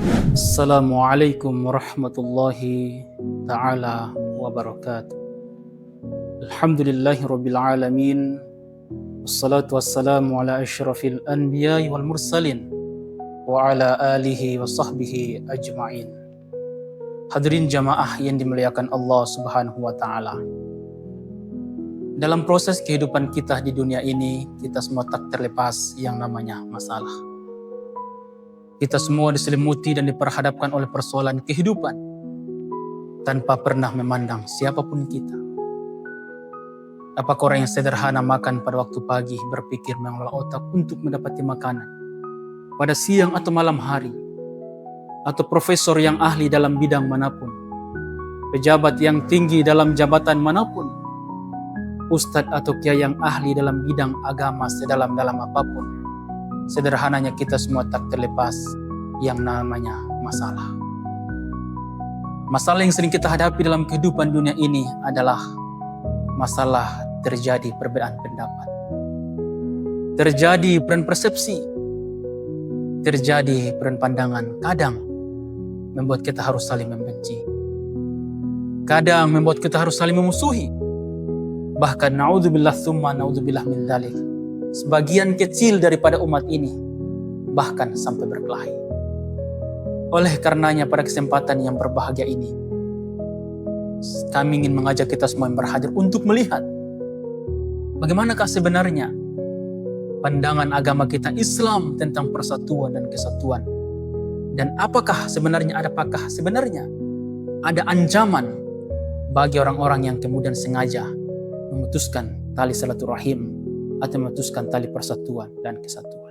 Assalamualaikum warahmatullahi ta'ala wabarakatuh. Alhamdulillahi rabbil alamin. Wassalatu wassalamu ala asyrafil anbiya'i wal mursalin wa ala alihi wa sahbihi ajma'in. Hadirin jamaah yang dimuliakan Allah subhanahu wa ta'ala. Dalam proses kehidupan kita di dunia ini, kita semua tak terlepas yang namanya masalah. Kita semua diselimuti dan diperhadapkan oleh persoalan kehidupan tanpa pernah memandang siapapun kita. Apakah orang yang sederhana makan pada waktu pagi berpikir mengelola otak untuk mendapati makanan pada siang atau malam hari, atau profesor yang ahli dalam bidang manapun, pejabat yang tinggi dalam jabatan manapun, ustadz atau kiai yang ahli dalam bidang agama sedalam-dalam apapun, sederhananya kita semua tak terlepas yang namanya masalah. Masalah yang sering kita hadapi dalam kehidupan dunia ini adalah masalah terjadi perbedaan pendapat, terjadi perbedaan persepsi, terjadi perbedaan pandangan. Kadang membuat kita harus saling membenci, kadang membuat kita harus saling memusuhi. Bahkan naudzubillah tsumma naudzubillah min dzalik, sebagian kecil daripada umat ini bahkan sampai berkelahi. Oleh karenanya pada kesempatan yang berbahagia ini, kami ingin mengajak kita semua yang berhadir untuk melihat bagaimanakah sebenarnya pandangan agama kita Islam tentang persatuan dan kesatuan. Dan apakah sebenarnya ada ancaman bagi orang-orang yang kemudian sengaja memutuskan tali silaturahim atau memutuskan tali persatuan dan kesatuan.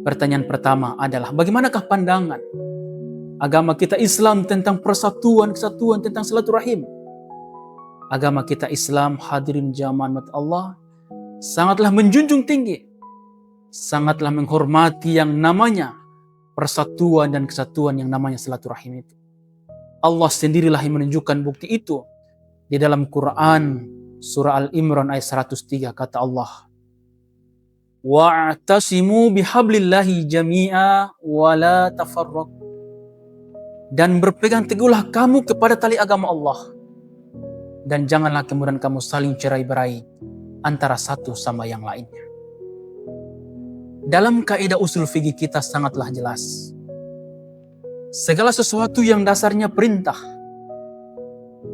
Pertanyaan pertama adalah bagaimanakah pandangan agama kita Islam tentang persatuan, kesatuan, tentang silaturahim? Agama kita Islam, hadirin jamaah Allah, sangatlah menjunjung tinggi, sangatlah menghormati yang namanya persatuan dan kesatuan, yang namanya silaturahim itu. Allah sendirilah yang menunjukkan bukti itu di dalam Quran surah Al-Imran ayat 103, kata Allah, wa'tasimu bihablillahi jami'a wa la tafarraqu, dan berpegang teguhlah kamu kepada tali agama Allah, dan janganlah kemudian kamu saling cerai-berai antara satu sama yang lainnya. Dalam kaidah usul fikih kita sangatlah jelas, segala sesuatu yang dasarnya perintah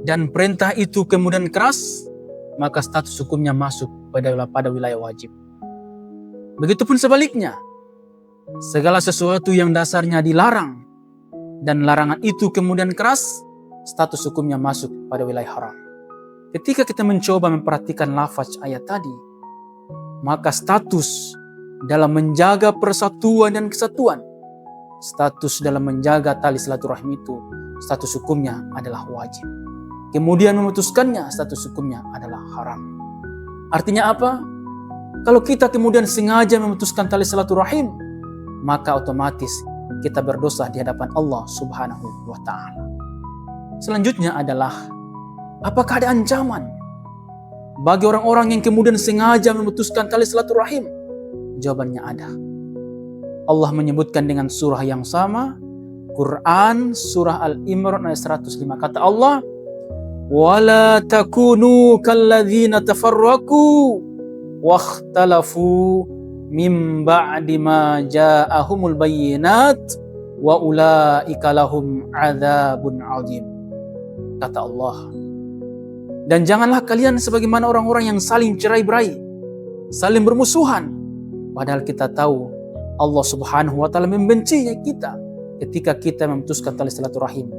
dan perintah itu kemudian keras, maka status hukumnya masuk pada wilayah wajib. Begitupun sebaliknya, segala sesuatu yang dasarnya dilarang dan larangan itu kemudian keras, status hukumnya masuk pada wilayah haram. Ketika kita mencoba memperhatikan lafaz ayat tadi, maka status dalam menjaga persatuan dan kesatuan, status dalam menjaga tali silaturahim itu, status hukumnya adalah wajib. Kemudian memutuskannya, status hukumnya adalah haram. Artinya apa? Kalau kita kemudian sengaja memutuskan tali silaturahim, maka otomatis kita berdosa di hadapan Allah subhanahu wa ta'ala. Selanjutnya adalah, apakah ada ancaman bagi orang-orang yang kemudian sengaja memutuskan tali silaturahim? Jawabannya ada. Allah menyebutkan dengan surah yang sama, Quran surah Al-Imran ayat 105, kata Allah, wala takunu kalladzina tafarraqu wakhtalafu mim ba'di ma ja'ahumul bayyinat wa ulaika lahum adzabun adzim. Kata Allah, dan janganlah kalian sebagaimana orang-orang yang saling cerai-berai, saling bermusuhan, padahal kita tahu Allah subhanahu wa ta'ala membencinya kita ketika kita memutuskan tali silaturahim.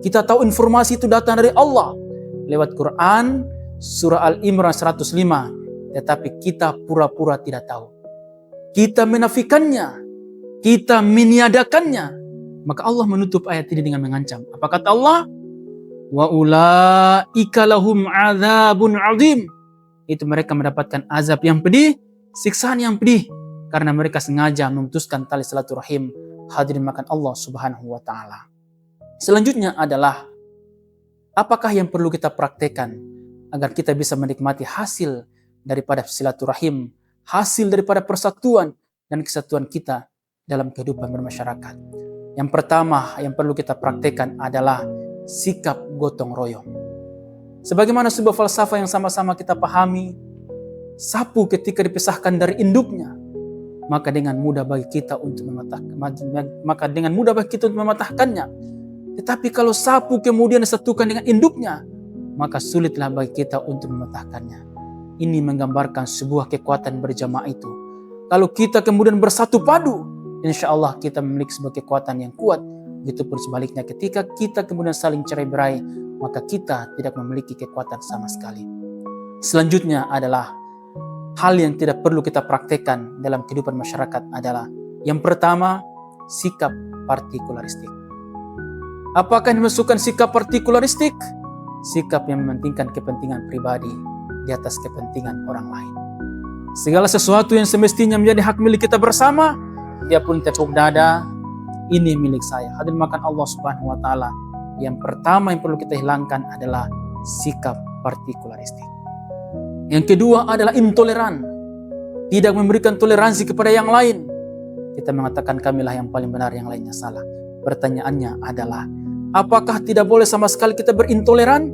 Kita tahu informasi itu datang dari Allah lewat Quran surah Al-Imran 105, tetapi kita pura-pura tidak tahu. Kita menafikannya, kita meniadakannya. Maka Allah menutup ayat ini dengan mengancam. Apa kata Allah? Wa ulaika lahum adzabun adzim. Itu mereka mendapatkan azab yang pedih, siksaan yang pedih, karena mereka sengaja memutuskan tali silaturahim. Hadirin makan Allah subhanahu wa ta'ala. Selanjutnya adalah, apakah yang perlu kita praktekkan agar kita bisa menikmati hasil daripada silaturahim, hasil daripada persatuan dan kesatuan kita dalam kehidupan bermasyarakat. Yang pertama yang perlu kita praktekkan adalah sikap gotong royong. Sebagaimana sebuah falsafah yang sama-sama kita pahami, sapu ketika dipisahkan dari induknya, maka dengan mudah bagi kita untuk mematahkannya. Tetapi kalau sapu kemudian disatukan dengan induknya, maka sulitlah bagi kita untuk mematahkannya. Ini menggambarkan sebuah kekuatan berjamaah itu. Kalau kita kemudian bersatu padu, insya Allah kita memiliki sebuah kekuatan yang kuat. Begitupun sebaliknya, ketika kita kemudian saling cerai-berai, maka kita tidak memiliki kekuatan sama sekali. Selanjutnya adalah hal yang tidak perlu kita praktekkan dalam kehidupan masyarakat adalah yang pertama, sikap partikularistik. Apakah yang dimasukkan sikap partikularistik? Sikap yang mementingkan kepentingan pribadi di atas kepentingan orang lain. Segala sesuatu yang semestinya menjadi hak milik kita bersama, dia pun tepuk dada, ini milik saya. Hadirin makan Allah Subhanahu wa taala. Yang pertama yang perlu kita hilangkan adalah sikap partikularistik. Yang kedua adalah intoleran. Tidak memberikan toleransi kepada yang lain. Kita mengatakan kamilah yang paling benar, yang lainnya salah. Pertanyaannya adalah, apakah tidak boleh sama sekali kita berintoleran?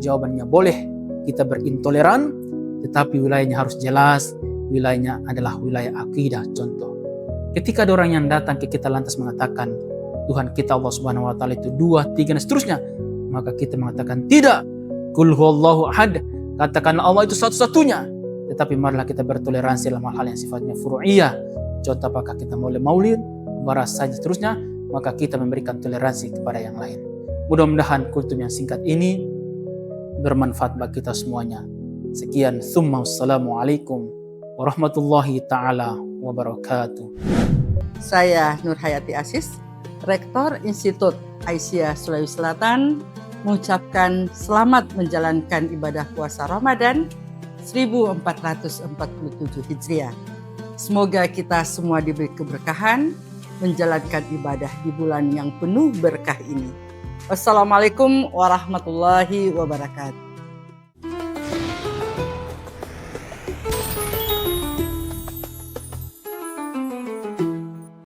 Jawabannya boleh kita berintoleran, tetapi wilayahnya harus jelas. Wilayahnya adalah wilayah akidah. Contoh, ketika ada orang yang datang ke kita lantas mengatakan Tuhan kita Allah Subhanahu wa taala itu 2, 3 dan seterusnya, maka kita mengatakan tidak. Qul huwallahu ahad. Katakan Allah itu satu-satunya. Tetapi marilah kita bertoleransi dalam hal yang sifatnya furu'iyah. Contoh, apakah kita maulid, baras saja seterusnya, maka kita memberikan toleransi kepada yang lain. Mudah-mudahan kultum yang singkat ini bermanfaat bagi kita semuanya. Sekian, tsumma wassalamualaikum warahmatullahi ta'ala wabarakatuh. Saya Nur Hayati Asis, Rektor Institut Aisyah Sulawesi Selatan, mengucapkan selamat menjalankan ibadah puasa Ramadan 1447 Hijriah. Semoga kita semua diberi keberkahan menjalankan ibadah di bulan yang penuh berkah ini. Wassalamualaikum warahmatullahi wabarakatuh.